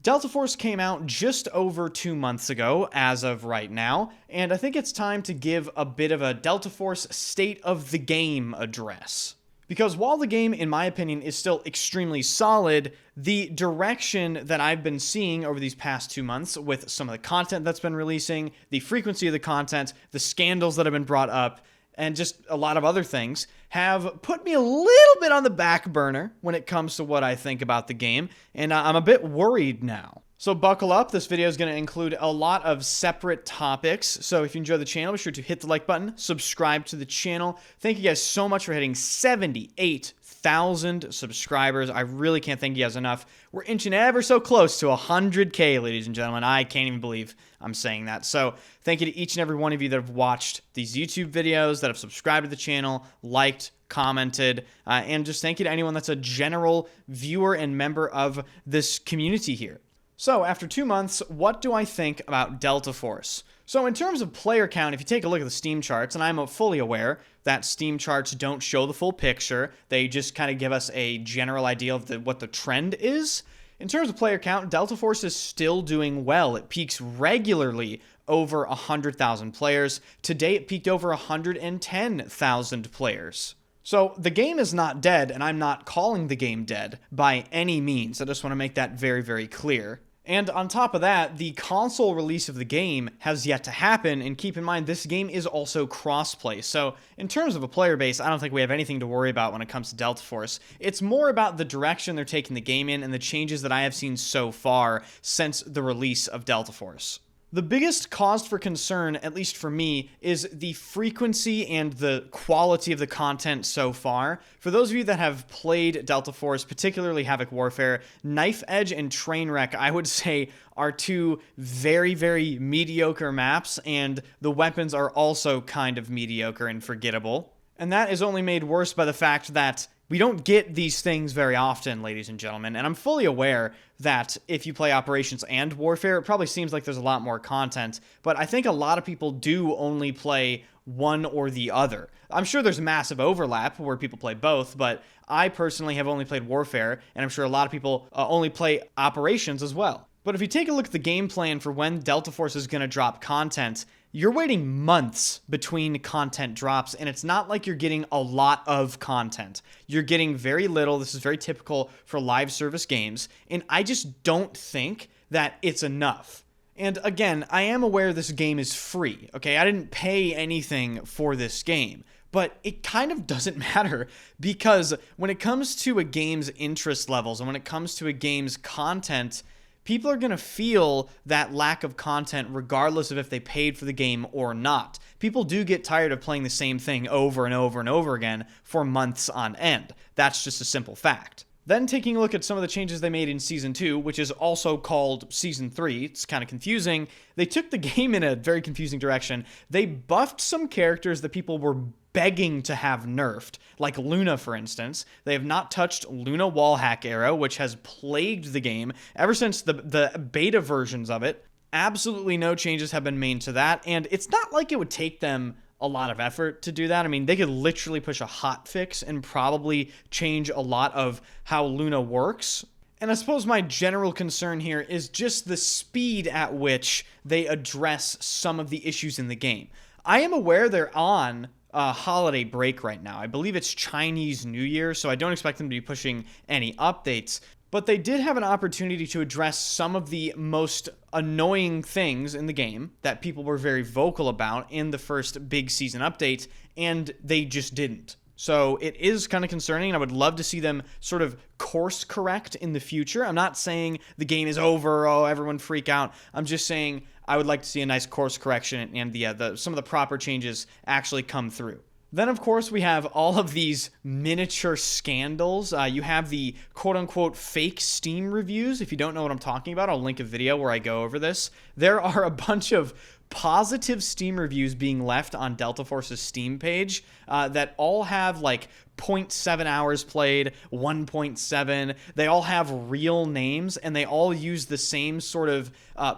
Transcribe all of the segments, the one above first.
Delta Force came out just over 2 months ago as of right now, and I think it's time to give a bit of a Delta Force state of the game address. Because while the game, in my opinion, is still extremely solid, the direction that I've been seeing over these past 2 months with some of the content that's been releasing, the frequency of the content, the scandals that have been brought up, and just a lot of other things, have put me a little bit on the back burner when it comes to what I think about the game, and I'm a bit worried now. So buckle up, this video is going to include a lot of separate topics, so if you enjoy the channel, be sure to hit the like button, subscribe to the channel. Thank you guys so much for hitting 78,000 subscribers. I really can't thank you guys enough. We're inching ever so close to 100K, ladies and gentlemen. I can't even believe I'm saying that. So thank you to each and every one of you that have watched these YouTube videos, that have subscribed to the channel, liked, commented, and just thank you to anyone that's a general viewer and member of this community here. So, after 2 months, what do I think about Delta Force? So, in terms of player count, if you take a look at the Steam charts, and I'm fully aware that Steam charts don't show the full picture, they just kind of give us a general idea of what the trend is. In terms of player count, Delta Force is still doing well. It peaks regularly over 100,000 players. Today, it peaked over 110,000 players. So, the game is not dead, and I'm not calling the game dead by any means. I just want to make that very, very clear. And on top of that, the console release of the game has yet to happen, and keep in mind, this game is also crossplay. So, in terms of a player base, I don't think we have anything to worry about when it comes to Delta Force. It's more about the direction they're taking the game in and the changes that I have seen so far since the release of Delta Force. The biggest cause for concern, at least for me, is the frequency and the quality of the content so far. For those of you that have played Delta Force, particularly Havoc Warfare, Knife Edge and Trainwreck, I would say, are two very, very mediocre maps, and the weapons are also kind of mediocre and forgettable. And that is only made worse by the fact that we don't get these things very often, ladies and gentlemen, and I'm fully aware that if you play Operations and Warfare, it probably seems like there's a lot more content, but I think a lot of people do only play one or the other. I'm sure there's massive overlap where people play both, but I personally have only played Warfare, and I'm sure a lot of people only play Operations as well. But if you take a look at the game plan for when Delta Force is going to drop content, you're waiting months between content drops, and it's not like you're getting a lot of content. You're getting very little. This is very typical for live service games, and I just don't think that it's enough. And again, I am aware this game is free, okay? I didn't pay anything for this game, but it kind of doesn't matter because when it comes to a game's interest levels and when it comes to a game's content, people are going to feel that lack of content regardless of if they paid for the game or not. People do get tired of playing the same thing over and over and over again for months on end. That's just a simple fact. Then taking a look at some of the changes they made in Season 2, which is also called Season 3, it's kind of confusing. They took the game in a very confusing direction. They buffed some characters that people were begging to have nerfed, like Luna, for instance. They have not touched Luna Wallhack Arrow, which has plagued the game ever since the beta versions of it. Absolutely no changes have been made to that, and it's not like it would take them a lot of effort to do that. I mean, they could literally push a hotfix and probably change a lot of how Luna works. And I suppose my general concern here is just the speed at which they address some of the issues in the game. I am aware they're on holiday break right now. I believe it's Chinese New Year, so I don't expect them to be pushing any updates. But they did have an opportunity to address some of the most annoying things in the game that people were very vocal about in the first big season update, and they just didn't. So it is kind of concerning, and I would love to see them sort of course correct in the future. I'm not saying the game is over, oh, everyone freak out. I'm just saying I would like to see a nice course correction and some of the proper changes actually come through. Then, of course, we have all of these miniature scandals. You have the quote-unquote fake Steam reviews. If you don't know what I'm talking about, I'll link a video where I go over this. There are a bunch of positive Steam reviews being left on Delta Force's Steam page that all have like 0.7 hours played, 1.7. They all have real names, and they all use the same sort of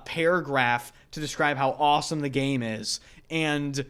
paragraph to describe how awesome the game is. And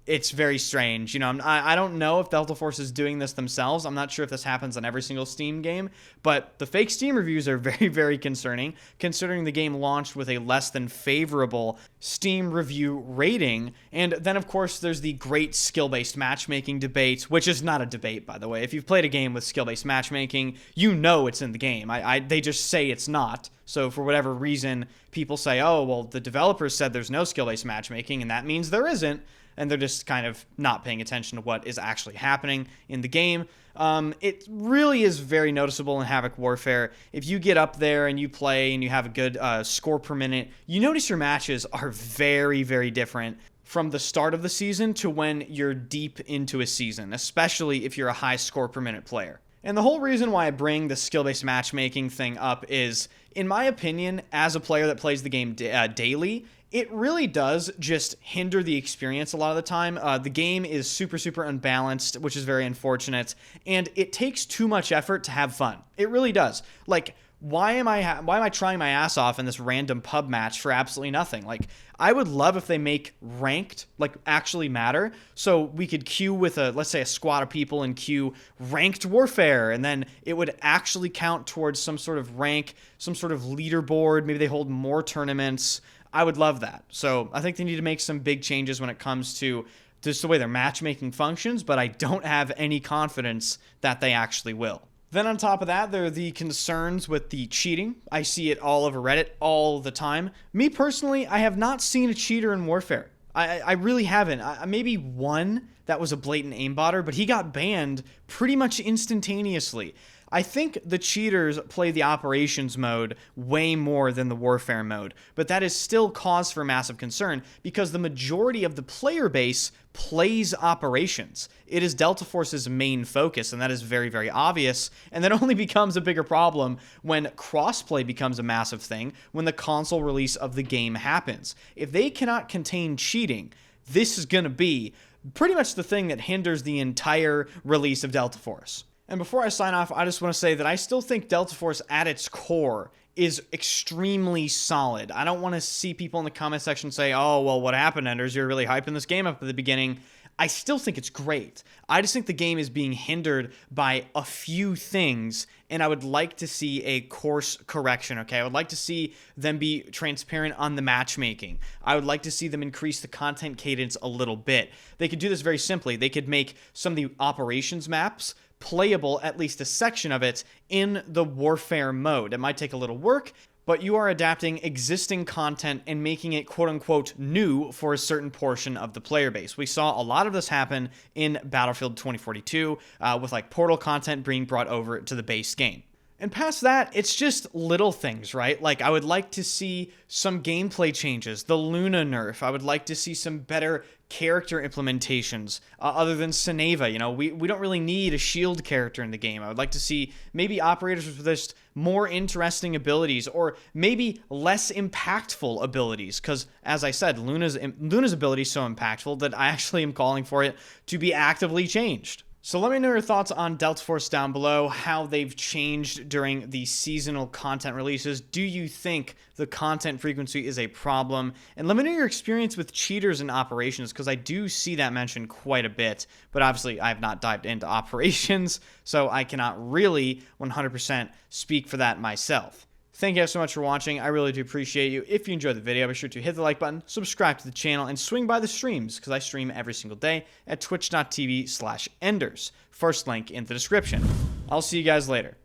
it's very strange. You know, I don't know if Delta Force is doing this themselves. I'm not sure if this happens on every single Steam game, but the fake Steam reviews are very, very concerning, considering the game launched with a less than favorable Steam review rating. And then, of course, there's the great skill-based matchmaking debate, which is not a debate, by the way. If you've played a game with skill-based matchmaking, you know it's in the game. They just say it's not. So for whatever reason, people say, oh, well, the developers said there's no skill-based matchmaking, and that means there isn't. And they're just kind of not paying attention to what is actually happening in the game. It really is very noticeable in Havoc Warfare. If you get up there and you play and you have a good score per minute, you notice your matches are very, very different from the start of the season to when you're deep into a season, especially if you're a high score per minute player. And the whole reason why I bring the skill-based matchmaking thing up is, in my opinion, as a player that plays the game daily, it really does just hinder the experience a lot of the time. The game is super, super unbalanced, which is very unfortunate, and it takes too much effort to have fun. It really does. Like, why am I trying my ass off in this random pub match for absolutely nothing? Like, I would love if they make ranked, like, actually matter, so we could queue with let's say a squad of people and queue ranked warfare, and then it would actually count towards some sort of rank, some sort of leaderboard. Maybe they hold more tournaments. I would love that. So I think they need to make some big changes when it comes to just the way their matchmaking functions, but I don't have any confidence that they actually will. Then on top of that, there are the concerns with the cheating. I see it all over Reddit all the time. Me personally, I have not seen a cheater in Warfare. I really haven't. Maybe one that was a blatant aimbotter, but he got banned pretty much instantaneously. I think the cheaters play the operations mode way more than the warfare mode, but that is still cause for massive concern because the majority of the player base plays operations. It is Delta Force's main focus, and that is very, very obvious, and that only becomes a bigger problem when crossplay becomes a massive thing, when the console release of the game happens. If they cannot contain cheating, this is going to be pretty much the thing that hinders the entire release of Delta Force. And before I sign off, I just want to say that I still think Delta Force at its core is extremely solid. I don't want to see people in the comment section say, oh, well, what happened, Enders? You're really hyping this game up at the beginning. I still think it's great. I just think the game is being hindered by a few things, and I would like to see a course correction, okay? I would like to see them be transparent on the matchmaking. I would like to see them increase the content cadence a little bit. They could do this very simply. They could make some of the operations maps playable, at least a section of it, in the warfare mode. It might take a little work, but you are adapting existing content and making it quote-unquote new for a certain portion of the player base. We saw a lot of this happen in Battlefield 2042 with like Portal content being brought over to the base game. And past that, it's just little things, right? Like, I would like to see some gameplay changes, the Luna nerf. I would like to see some better character implementations other than Seneva. You know, we don't really need a shield character in the game. I would like to see maybe operators with just more interesting abilities or maybe less impactful abilities. Because, as I said, Luna's ability is so impactful that I actually am calling for it to be actively changed. So let me know your thoughts on Delta Force down below, how they've changed during the seasonal content releases. Do you think the content frequency is a problem? And let me know your experience with cheaters and operations, because I do see that mentioned quite a bit, but obviously I have not dived into operations, so I cannot really 100% speak for that myself. Thank you guys so much for watching. I really do appreciate you. If you enjoyed the video, be sure to hit the like button, subscribe to the channel, and swing by the streams, because I stream every single day at twitch.tv/enders. First link in the description. I'll see you guys later.